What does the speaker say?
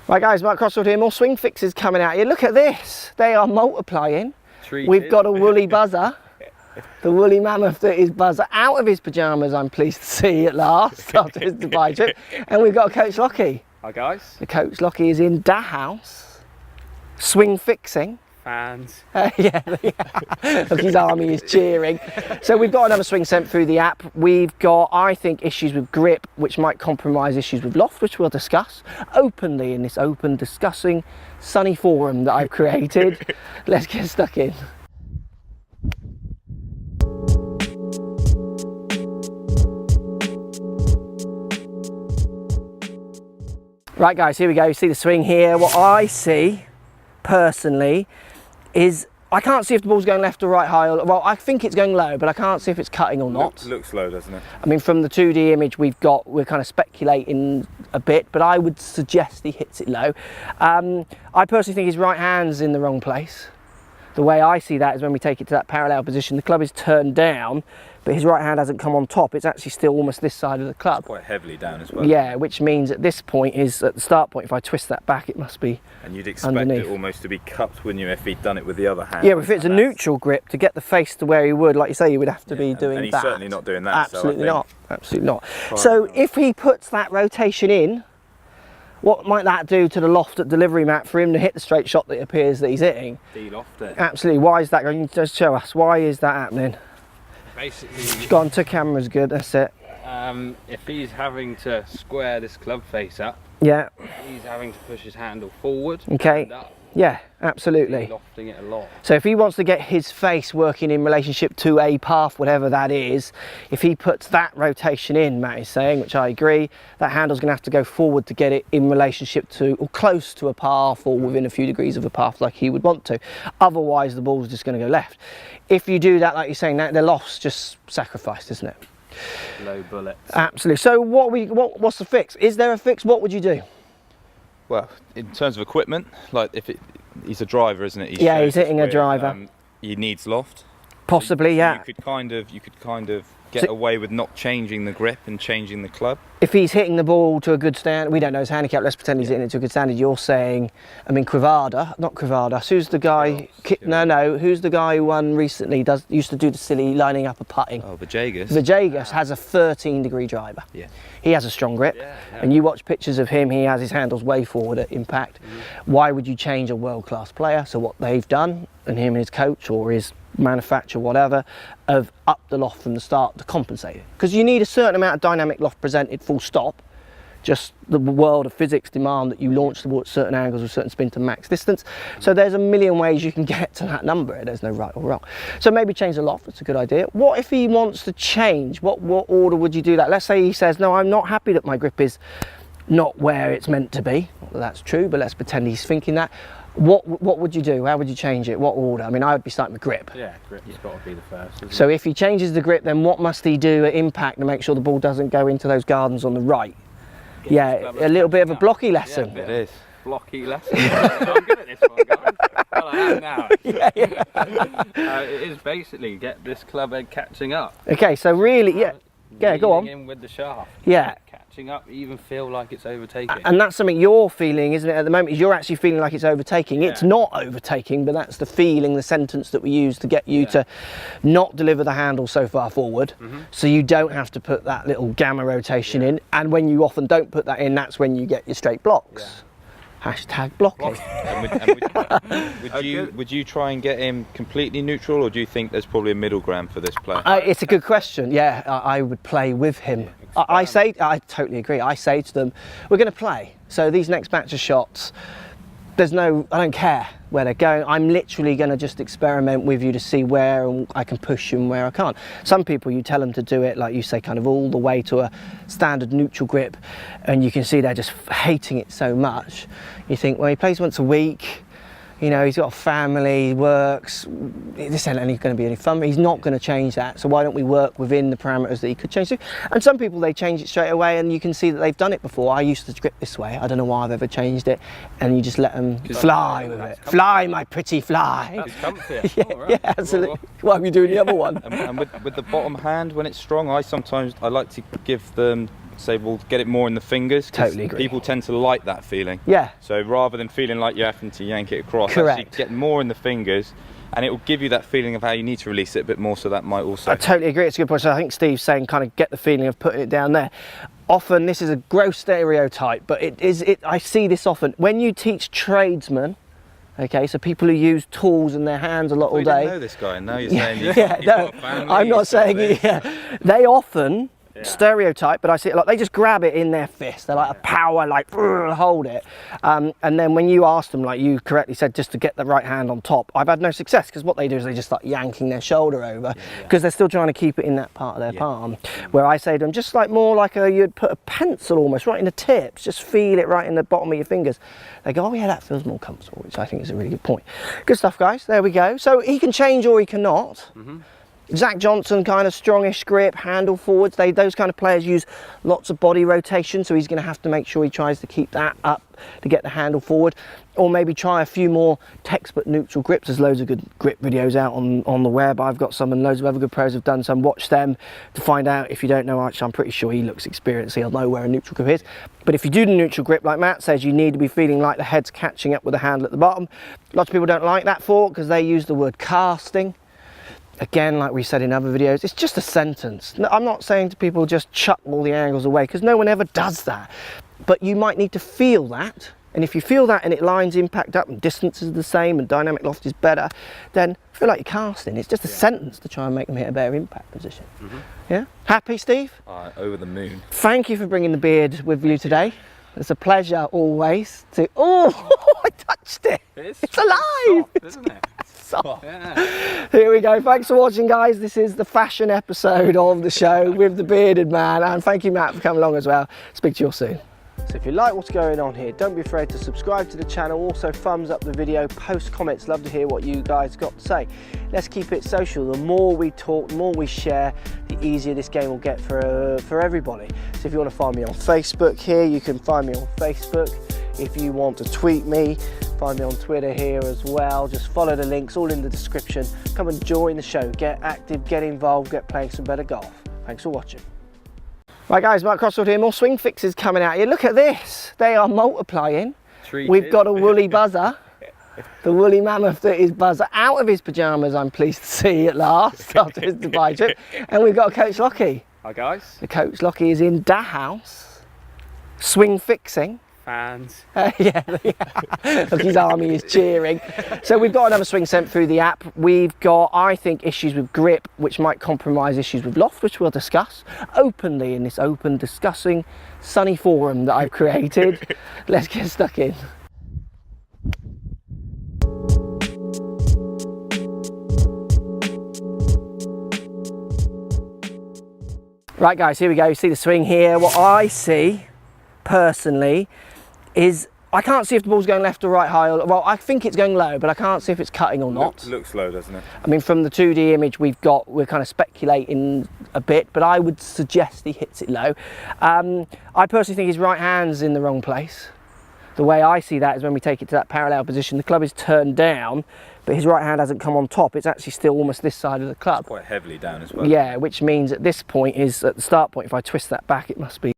Right guys, Mark Crossfield here, more swing fixes coming out here. Look at this, they are multiplying. We've got a woolly buzzer, the woolly mammoth that is Buzzer, out of his pyjamas, I'm pleased to see at last, after his Dubai trip. And we've got Coach Lockie. Hi guys. The Coach Lockie is in da house, swing fixing. Fans. Yeah. Look, his army is cheering. So we've got another swing sent through the app. We've got, I think, issues with grip, which might compromise issues with loft, which we'll discuss openly in this open, discussing, sunny forum that I've created. Let's get stuck in. Right guys, here we go. You see the swing here. What I see, personally, is I can't see if the ball's going left or right high. Well, I think it's going low, but I can't see if it's cutting or not. Looks low, doesn't it? I mean, from the 2D image we've got, we're kind of speculating a bit, but I would suggest he hits it low. I personally think his right hand's in the wrong place. The way I see that is when we take it to that parallel position, the club is turned down, but his right hand hasn't come on top. It's actually still almost this side of the club. It's quite heavily down as well. Yeah, which means at this point is at the start point, if I twist that back, it must be And you'd expect underneath. it almost to be cupped, wouldn't you, if he'd done it with the other hand? Yeah, if it's a neutral grip, to get the face to where he would, like you say, you would have to be doing and he's that. certainly not doing that. Absolutely so I not. Absolutely not. So if he puts that rotation in, what might that do to the loft at delivery mat for him to hit the straight shot that it appears that he's hitting? De-loft it. Absolutely. Why is that going? Just show us. Why is that happening? Basically, Gone to camera's good. That's it. if he's having to square this club face up, Yeah. he's having to push his handle forward. Okay. And up, Yeah. Absolutely. lofting it a lot. So if he wants to get his face working in relationship to a path, whatever that is, if he puts that rotation in, Matt is saying, which I agree, that handle's going to have to go forward to get it in relationship to or close to a path or within a few degrees of a path like he would want to. Otherwise, the ball's just going to go left. If you do that, like you're saying, that the loft's just sacrificed, isn't it? Low bullets. Absolutely. So what's the fix? Is there a fix? What would you do? Well, in terms of equipment, like he's a driver, isn't it? Yeah, he's hitting a driver. He needs loft. Possibly, So yeah. You could kind of get away with not changing the grip and changing the club. If he's hitting the ball to a good standard, we don't know his handicap, let's pretend he's hitting it to a good standard. You're saying, I mean, not Cravadas, who's the guy, who's the guy who won recently, used to do the silly lining up a putting? Oh, Villegas. Villegas has a 13-degree driver. Yeah. He has a strong grip, and you watch pictures of him, he has his handles way forward at impact. Why would you change a world-class player? So what they've done, and him and his coach or his manufacturer, whatever, of up the loft from the start to compensate it. Because you need a certain amount of dynamic loft presented, full stop. Just the world of physics demand that you launch the ball at certain angles with certain spin to max distance. So there's a million ways you can get to that number. There's no right or wrong. So maybe change the loft, that's a good idea. What if he wants to change? What order would you do that? Let's say he says, no, I'm not happy that my grip is not where it's meant to be. Not that that's true, but let's pretend he's thinking that. What would you do? How would you change it? What order? I mean, I would be starting with grip. Yeah, grip's got to be the first. Isn't So if he changes the grip, then what must he do at impact to make sure the ball doesn't go into those gardens on the right? Yeah, a little bit of a blocky lesson. Yeah, It is. blocky lesson. I'm good at this one, guys. Well, I am now. It is basically get this club head catching up. Okay, so really, yeah, go on. Leaning in with the shaft. Yeah. Catching up, even feel like it's overtaking. And that's something you're feeling, isn't it, at the moment? Is you're actually feeling like it's overtaking. It's not overtaking, but that's the feeling, the sentence that we use to get you to not deliver the handle so far forward, so you don't have to put that little gamma rotation in. And when you often don't put that in, that's when you get your straight blocks. Hashtag blocking. Would you try and get him completely neutral, or do you think there's probably a middle ground for this player? It's a good question. Yeah, I would play with him. I totally agree. I say to them, we're going to play. So these next batch of shots, I don't care where they're going. I'm literally going to just experiment with you to see where I can push and where I can't. Some people, you tell them to do it, like you say, kind of all the way to a standard neutral grip, and you can see they're just hating it so much. You think, well, he plays once a week. You know, he's got a family, he works, this ain't going to be any fun. He's not going to change that, so why don't we work within the parameters that he could change to? And some people, they change it straight away, and you can see that they've done it before. I used to grip this way, I don't know why I've ever changed it, and you just let them fly with it. Fly, my pretty fly. That's comfy. Yeah, absolutely. Why are you doing the other one? And with the bottom hand, when it's strong, I like to give them say, well, get it more in the fingers. 'Cause Totally agree. people tend to like that feeling. Yeah. So rather than feeling like you're having to yank it across, Correct. actually get more in the fingers, and it will give you that feeling of how you need to release it a bit more, so that might also... I totally agree, it's a good point. So I think Steve's saying kind of get the feeling of putting it down there. Often, this is a gross stereotype, but I see this often. When you teach tradesmen, okay, so people who use tools in their hands a lot all We didn't day. know this guy, and now you're saying he's Yeah, he's no, got a family, I'm not he's got saying this. They often stereotype, but I see it like they just grab it in their fist. They're like a power, like hold it, and then when you ask them, like you correctly said, just to get the right hand on top, I've had no success, because what they do is they just start yanking their shoulder over, because they're still trying to keep it in that part of their palm. Where I say to them, just like more like you'd put a pencil almost right in the tips, just feel it right in the bottom of your fingers. They go, oh yeah, that feels more comfortable, which I think is a really good point. Good stuff, guys. There we go. So he can change or he cannot. Zach Johnson, kind of strongish grip, handle forwards. Those kind of players use lots of body rotation, so he's going to have to make sure he tries to keep that up to get the handle forward, or maybe try a few more textbook neutral grips. There's loads of good grip videos out on the web. I've got some, and loads of other good pros have done some. Watch them to find out. If you don't know Arch, I'm pretty sure he looks experienced. He'll know where a neutral grip is. But if you do the neutral grip, like Matt says, you need to be feeling like the head's catching up with the handle at the bottom. Lots of people don't like that for it because they use the word casting. Again, like we said in other videos, it's just a sentence. I'm not saying to people just chuck all the angles away, because no one ever does that. But you might need to feel that. And if you feel that and it lines impact up and distance is the same and dynamic loft is better, then I feel like you're casting. It's just a sentence to try and make them hit a better impact position. Yeah? Happy, Steve? Over the moon. Thank you for bringing the beard with you today. It's a pleasure always to... Oh, I touched it. It's alive. Soft, isn't it? Soft. Here we go. Thanks for watching, guys. This is the fashion episode of the show with the bearded man. And thank you, Matt, for coming along as well. Speak to you all soon. So if you like what's going on here, don't be afraid to subscribe to the channel. Also thumbs up the video, post comments. Love to hear what you guys got to say. Let's keep it social. The more we talk, the more we share, the easier this game will get for everybody. So if you want to find me on Facebook here, you can find me on Facebook. If you want to tweet me, find me on Twitter here as well. Just follow the links, all in the description. Come and join the show. Get active, get involved, get playing some better golf. Thanks for watching. Right guys, Mark Crossfield here, more swing fixes coming out here. Look at this, they are multiplying. We've got a woolly buzzer, the woolly mammoth that is Buzzer, out of his pyjamas, I'm pleased to see at last, after his Dubai trip. And we've got Coach Lockie. Hi guys. The Coach Lockie is in da house, swing fixing. Fans. Yeah. Look, his army is cheering. So we've got another swing sent through the app. We've got, I think, issues with grip, which might compromise issues with loft, which we'll discuss openly in this open, discussing, sunny forum that I've created. Let's get stuck in. Right guys, here we go. You see the swing here. What I see, personally, is I can't see if the ball's going left or right high. Well, I think it's going low, but I can't see if it's cutting or not. Looks low, doesn't it? I mean, from the 2D image we've got, we're kind of speculating a bit, but I would suggest he hits it low. I personally think his right hand's in the wrong place. The way I see that is when we take it to that parallel position, the club is turned down, but his right hand hasn't come on top. It's actually still almost this side of the club. Quite heavily down as well. Yeah, which means at this point is, at the start point, if I twist that back, it must be